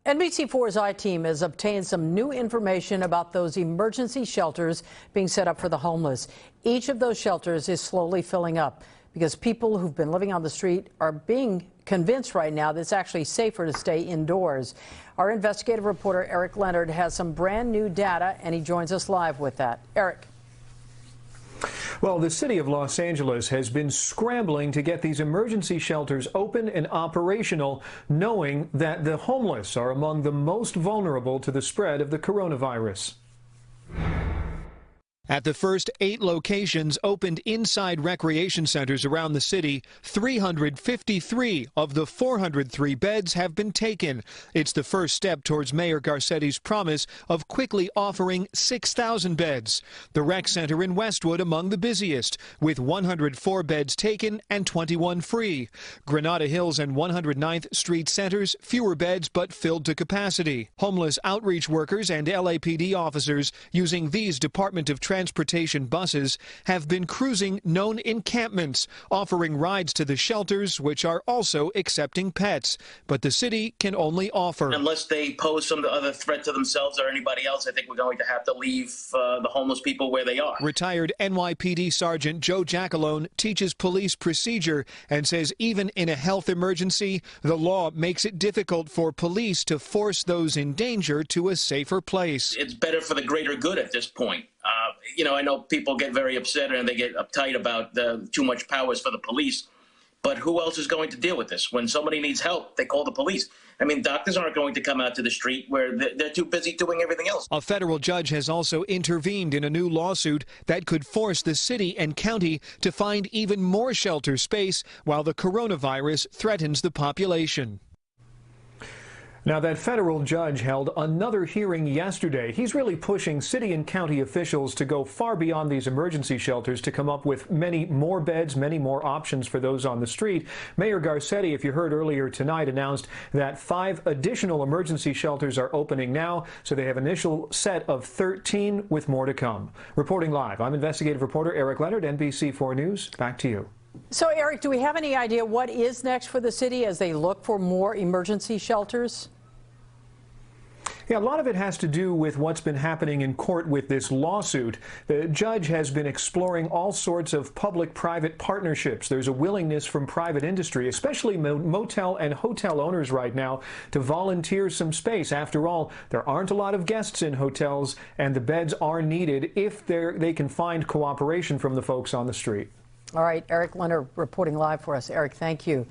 NBC4's I-Team has obtained some new information about those emergency shelters being set up for the homeless. Each of those shelters is slowly filling up because people who've been living on the street are being convinced right now that it's actually safer to stay indoors. Our investigative reporter Eric Leonard has some brand new data, and he joins us live with that. Eric. Well, the city of Los Angeles has been scrambling to get these emergency shelters open and operational, knowing that the homeless are among the most vulnerable to the spread of the coronavirus. At the first 8 locations opened inside recreation centers around the city, 353 of the 403 beds have been taken. It's the first step towards Mayor Garcetti's promise of quickly offering 6,000 beds. The rec center in Westwood among the busiest, with 104 beds taken and 21 free. Granada Hills and 109th Street centers, fewer beds but filled to capacity. Homeless outreach workers and LAPD officers using these Department of Transportation buses have been cruising known encampments, offering rides to the shelters, which are also accepting pets. But the city can only offer. Unless they pose some other threat to themselves or anybody else, I think we're going to have to leave the homeless people where they are. Retired NYPD Sergeant Joe Jackalone teaches police procedure and says even in a health emergency, the law makes it difficult for police to force those in danger to a safer place. It's better for the greater good at this point. I know people get very upset and they get uptight about too much powers for the police, but who else is going to deal with this? When somebody needs help, they call the police. I mean, doctors aren't going to come out to the street where they're too busy doing everything else. A federal judge has also intervened in a new lawsuit that could force the city and county to find even more shelter space while the coronavirus threatens the population. Now, that federal judge held another hearing yesterday. He's really pushing city and county officials to go far beyond these emergency shelters to come up with many more beds, many more options for those on the street. Mayor Garcetti, if you heard earlier tonight, announced that 5 additional emergency shelters are opening now, so they have an initial set of 13 with more to come. Reporting live, I'm investigative reporter Eric Leonard, NBC4 News. Back to you. So, Eric, do we have any idea what is next for the city as they look for more emergency shelters? Yeah, a lot of it has to do with what's been happening in court with this lawsuit. The judge has been exploring all sorts of public-private partnerships. There's a willingness from private industry, especially motel and hotel owners right now, to volunteer some space. After all, there aren't a lot of guests in hotels, and the beds are needed if they can find cooperation from the folks on the street. All right, Eric Leonard reporting live for us. Eric, thank you.